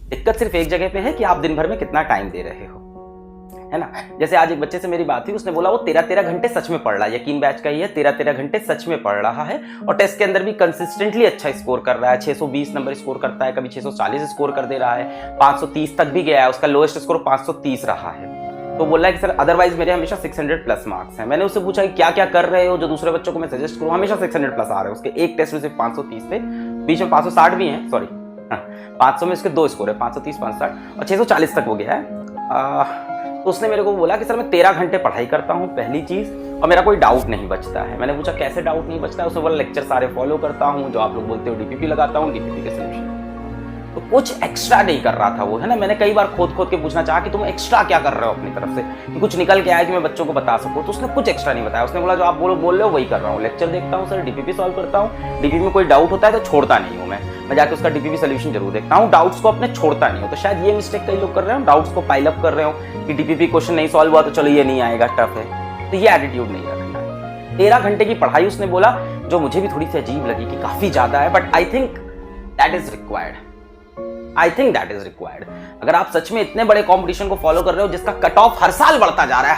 दिक्कत सिर्फ एक जगह पे है कि आप दिन भर में कितना टाइम दे रहे हो, है ना। जैसे आज एक बच्चे से मेरी बात हुई, उसने बोला वो 13-13 घंटे सच में पढ़ रहा है, यकीन बैच का ही है, 13-13 घंटे सच में पढ़ रहा है और टेस्ट के अंदर भी कंसिस्टेंटली अच्छा स्कोर कर रहा है, 620 नंबर स्कोर करता है, कभी 640 स्कोर कर दे रहा है, 530 तक भी गया है, उसका लोएस्ट स्कोर 530 रहा है। तो बोल रहा है कि सर अदरवाइज मेरे हमेशा 600 प्लस मार्क्स हैं। मैंने उससे पूछा कि क्या क्या कर रहे हो जो दूसरे बच्चों को मैं सजेस्ट करूँ, हमेशा 600 प्लस आ रहे हैं। उसके एक टेस्ट में सिर्फ 530 थे, बीच में 560 भी हैं, सॉरी 500 में उसके 2 स्कोर है, 530 560 और 640 तक हो गया है। तो उसने मेरे को बोला कि सर मैं 13 घंटे पढ़ाई करता हूँ पहली चीज, और मेरा कोई डाउट नहीं बचता है। मैंने पूछा कैसे डाउट नहीं बचता है, उसने बोला लेक्चर सारे फॉलो करता हूँ, जो आप लोग बोलते हो डीपीपी लगाता हूँ, डीपीपी के सोल्यूशन। तो कुछ एक्स्ट्रा नहीं कर रहा था वो, है ना। मैंने कई बार खोद खोद के पूछना चाहा कि तुम एक्स्ट्रा क्या कर रहे हो अपनी तरफ से कि कुछ निकल के आया कि मैं बच्चों को बता सकूं, तो उसने कुछ एक्स्ट्रा नहीं बताया। उसने बोला जो आप बोल रहे हो वही कर रहा हूँ, लेक्चर देखता हूँ सर, डीपीपी सॉल्व करता हूँ, डीपीपी में कोई डाउट होता है तो छोड़ता नहीं हूँ मैं जाके उसका डीपीपी सोल्यूशन जरूर देखता हूँ, डाउट्स को अपने छोड़ता नहीं हूँ। तो शायद ये मिस्टेक कई लोग कर रहे हो, डाउट्स को पाइल अप कर रहे हो कि डीपीपी क्वेश्चन नहीं सॉल्व हुआ तो चलो ये नहीं आएगा, टफ है। तो ये एटीट्यूड नहीं रखना है। 13 घंटे की पढ़ाई उसने बोला, जो मुझे भी थोड़ी सी अजीब लगी कि काफी ज्यादा है, but I think that is required. अगर आप सच में इतने बड़े कंपटीशन को फॉलो कर रहे हो जिसका कट ऑफ हर साल बढ़ता जा रहा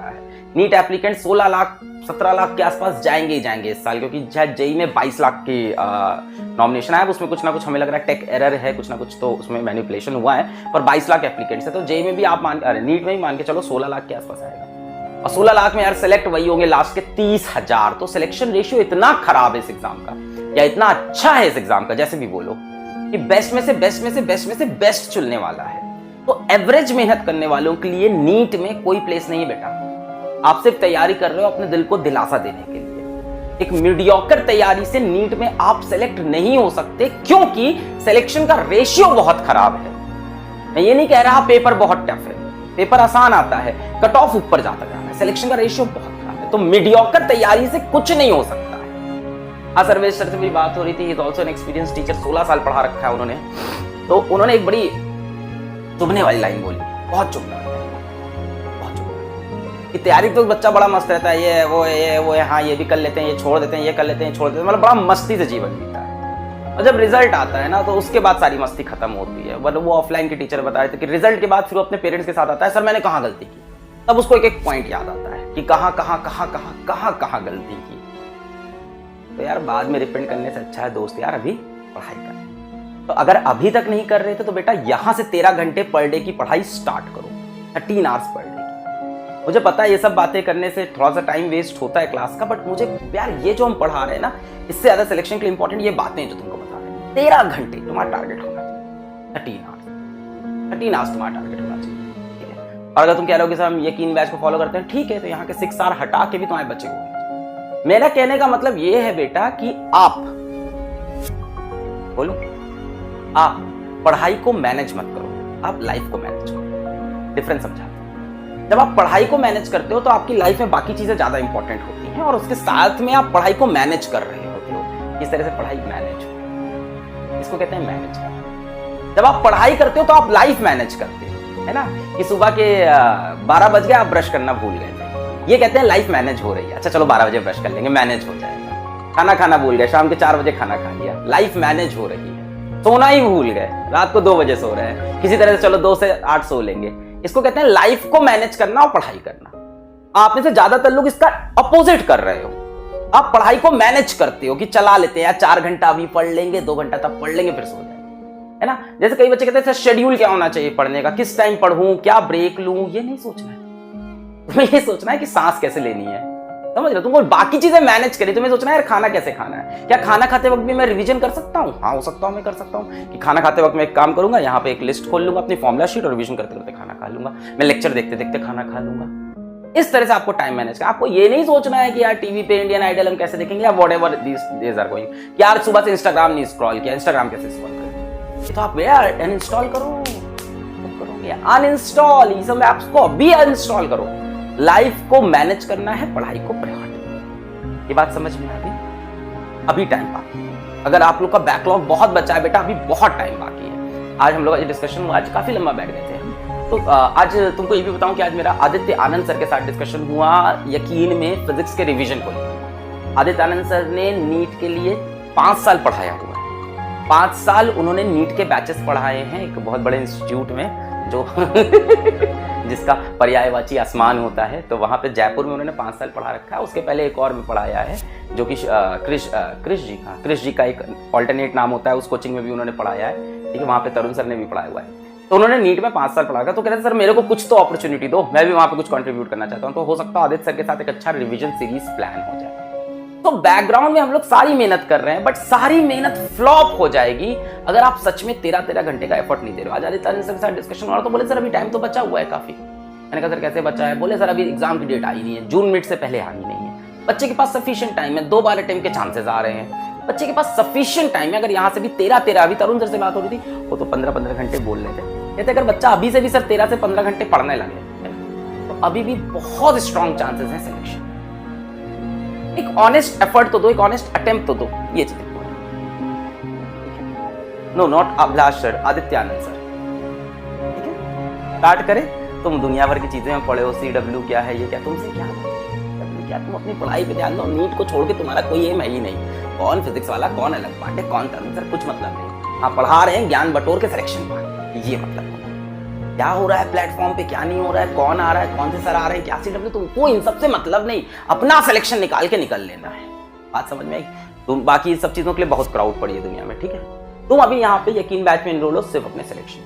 है, नीट एप्लीकेंट 16 लाख 17 लाख के आसपास जाएंगे ही जाएंगे इस साल, क्योंकि शायद जेई में 22 लाख की नॉमिनेशन आया, उसमें कुछ ना कुछ हमें लग रहा है टेक एरर है, कुछ ना कुछ तो उसमें मैनिपुलेशन हुआ है, पर 22 लाख एप्लीकेंट्स है। तो जेई में भी आप नीट में ही मान के चलो 16 लाख के आसपास आएगा, और 16 लाख में यार सेलेक्ट वही होंगे लास्ट के 30,000। तो सिलेक्शन रेशियो इतना खराब है इस एग्जाम का, या इतना अच्छा है इस एग्जाम का, जैसे भी बोलो, कि बेस्ट में से बेस्ट चुनने वाला है। तो एवरेज मेहनत करने वालों के लिए नीट में कोई प्लेस नहीं है बेटा। आप सिर्फ तैयारी कर रहे हो अपने दिल को दिलासा देने के लिए। एक मीडियोकर तैयारी से नीट में आप सेलेक्ट नहीं हो सकते, क्योंकि सिलेक्शन का रेशियो बहुत खराब है। मैं ये नहीं कह रहा पेपर बहुत टफ है, पेपर आसान आता है, कट ऑफ ऊपर जाता जा रहा है, सिलेक्शन का रेशियो बहुत खराब है। तो मीडियोकर तैयारी से कुछ नहीं हो सकता। हाँ, सर्वेश सर से मेरी बात हो रही थी, is also an experience teacher, 16 साल पढ़ा रखा है उन्होंने। तो उन्होंने एक बड़ी चुभने वाली लाइन बोली, बहुत चुभने वाली, बहुत चुभने। तैयारी तो बच्चा बड़ा मस्त रहता है, ये वो है, हाँ ये भी कर लेते हैं, ये छोड़ देते हैं, ये कर लेते हैं, छोड़ देते हैं, मतलब बड़ा मस्ती से जीवन जीता है। और जब रिजल्ट आता है ना, तो उसके बाद सारी मस्ती खत्म होती है। बट वो ऑफलाइन के टीचर बता रहे थे कि रिजल्ट के बाद फिर वो अपने पेरेंट्स के साथ आता है, सर मैंने कहाँ गलती की। तब उसको एक एक पॉइंट याद आता है कि कहाँ गलती की। तो यार बाद में रिपेंट करने से अच्छा है दोस्त यार अभी पढ़ाई कर। तो अगर अभी तक नहीं कर रहे थे तो बेटा यहां से 13 घंटे पर डे की पढ़ाई स्टार्ट करो, 13 आवर्स पर डे की। मुझे पता है ये सब बातें करने से थोड़ा सा टाइम वेस्ट होता है क्लास का, बट मुझे यार ये जो हम पढ़ा रहे हैं ना, इससे ज्यादा सिलेक्शन के लिए इंपॉर्टेंट ये बातें जो तुमको बता रहे हैं। 13 घंटे तुम्हारा टारगेट होना चाहिए, 13 आवर्स तुम्हारा टारगेट होना चाहिए, ठीक है। और अगर तुम कह रहे हो कि सर हम यकीन बैच को फॉलो करते हैं, ठीक है, तो यहाँ के 6 आवर हटा के भी तुम्हारे बच्चे को। मेरा कहने का मतलब यह है बेटा कि आप बोलो, आप पढ़ाई को मैनेज मत करो, आप लाइफ को मैनेज करो। डिफरेंस समझा? जब आप पढ़ाई को मैनेज करते हो तो आपकी लाइफ में बाकी चीजें ज्यादा इंपॉर्टेंट होती हैं, और उसके साथ में आप पढ़ाई को मैनेज कर रहे होते हो। इस तरह से पढ़ाई मैनेज हो, इसको कहते हैं मैनेज करना। जब आप पढ़ाई करते हो तो आप लाइफ मैनेज करते हो, है ना। कि सुबह के 12 बज गए, आप ब्रश करना भूल गए, ये कहते हैं लाइफ मैनेज हो रही है। अच्छा चलो 12 बजे ब्रश कर लेंगे, मैनेज हो जाएगा। खाना खाना भूल गए, शाम के 4 बजे खाना खा लिया, लाइफ मैनेज हो रही है। सोना ही भूल गए, रात को 2 बजे सो रहे हैं, किसी तरह से चलो 2 से 8 सो लेंगे। इसको कहते हैं लाइफ को मैनेज करना और पढ़ाई करना। आप में से ज्यादातर लोग इसका अपोजिट कर रहे हो। आप पढ़ाई को मैनेज करते हो कि चला लेते हैं यार, 4 घंटा अभी पढ़ लेंगे, 2 घंटा तब पढ़ लेंगे, फिर सो जाएंगे, है ना। जैसे कई बच्चे कहते हैं शेड्यूल क्या होना चाहिए पढ़ने का, किस टाइम पढ़ूं, क्या ब्रेक लूं, ये नहीं सोचना है। तुम्हें ये सोचना है कि सांस कैसे लेनी है, समझ रहे हो। तुमको बाकी चीजें मैनेज करी, तुम्हें सोचना है यार खाना कैसे खाना है, क्या खाना खाते वक्त भी मैं रिवीजन कर सकता हूँ। हाँ हो सकता हूँ, मैं कर सकता हूँ कि खाना खाते वक्त मैं एक काम करूंगा, यहाँ पे एक लिस्ट खोल लूंगा अपनी फॉर्मुला शीट, और रिवीजन करते करते खाना खा लूंगा, मैं लेक्चर देखते देखते खाना खा लूंगा। इस तरह से आपको टाइम मैनेज करना। आपको ये नहीं सोचना है कि यार टीवी पे इंडियन आइडल हम कैसे देखेंगे, या whatever this are going, यार सुबह से इंस्टाग्राम नहीं स्क्रॉल किया, इंस्टाग्राम कैसे स्क्रॉल करेंगे। तो आप यार अनइंस्टॉल करो, अनइंस्टॉल ये सब ऐप्स को अभी अनइंस्टॉल करो। लाइफ को मैनेज करना है, पढ़ाई को प्रायोरिटी। ये बात समझ में आ गई? अभी टाइम बाकी है। अगर आप लोग का बैकलॉग बहुत बचा है बेटा, अभी बहुत टाइम बाकी है। आज हम लोग का डिस्कशन हुआ, आज काफी लंबा बैठ गए थे। तो आज तुमको ये भी बताऊं कि आज मेरा आदित्य आनंद सर के साथ डिस्कशन हुआ यकीन में फिजिक्स के रिवीजन को लेकर। आदित्य आनंद सर ने नीट के लिए 5 साल पढ़ाया हुआ है, 5 साल उन्होंने नीट के बैचेस पढ़ाए हैं एक बहुत बड़े इंस्टीट्यूट में जो जिसका पर्यायवाची आसमान होता है, तो वहाँ पे जयपुर में उन्होंने 5 साल पढ़ा रखा है। उसके पहले एक और में पढ़ाया है जो कि क्रिश जी का एक ऑल्टरनेट नाम होता है, उस कोचिंग में भी उन्होंने पढ़ाया है, ठीक है। वहाँ पे तरुण सर ने भी पढ़ाया हुआ है। तो उन्होंने नीट में 5 साल पढ़ा था, तो कह रहे सर मेरे को कुछ तो अपॉर्चुनिटी दो, मैं भी वहाँ पे कुछ कंट्रीब्यूट करना चाहता हूँ। तो हो सकता है आदित्य सर के साथ एक अच्छा रिविजन सीरीज प्लान हो जाए। तो बैकग्राउंड में हम लोग सारी मेहनत कर रहे हैं, बट सारी मेहनत फ्लॉप हो जाएगी अगर आप सच में 13 घंटे का एफर्ट नहीं दे रहे हो। आज आदित्य सर के साथ डिस्कशन हो रहा, तो बोले सर अभी टाइम तो बचा हुआ है काफी। मैंने कहा सर कैसे बचा है? बोले सर अभी एग्जाम की डेट आई नहीं है, जून मिड से पहले आनी नहीं है। बच्चे के पास सफिशिएंट टाइम है, 2 बार अटेम्प्ट के चांसेस आ रहे हैं, बच्चे के पास सफिशिएंट टाइम है। अगर यहाँ से भी 13 अभी तरुण सर से बात हो रही थी, वो तो 15 घंटे बोल रहे थे, कहते अगर बच्चा अभी से भी सर 13 से 15 घंटे पढ़ने लगे तो अभी भी बहुत स्ट्रॉन्ग चांसेस हैं सिलेक्शन। एक ऑनेस्ट एफर्ट तो दो, एक ऑनेस्ट अटेम्प्ट तो दो, ये चीज। No not Abhilash sir, Aditya Anand sir, ठीक है। स्टार्ट करें। तुम दुनिया भर की चीजें में पढ़े हो, CW क्या है, ये क्या, तुमसे क्या क्या, तुम अपनी पढ़ाई पे ध्यान दो। नीट को छोड़ के तुम्हारा कोई एम है ही नहीं। कौन फिजिक्स वाला, कौन अलग पार्ट है, कौन तरुण सर, कुछ मतलब नहीं। हाँ पढ़ा रहे हैं ज्ञान बटोर के सिलेक्शन पार्ट, ये मतलब क्या हो रहा है प्लेटफॉर्म पे, क्या नहीं हो रहा है, कौन आ रहा है, कौन से सर आ रहे हैं, क्या CW, तुमको इन सबसे मतलब नहीं। अपना सिलेक्शन निकाल के निकल लेना है। बात समझ में आई? तुम बाकी सब चीजों के लिए बहुत क्राउड पड़ी है दुनिया में, ठीक है। तुम अभी यहाँ पे यकीन बैच में एनरोल हो सिर्फ अपने सिलेक्शन।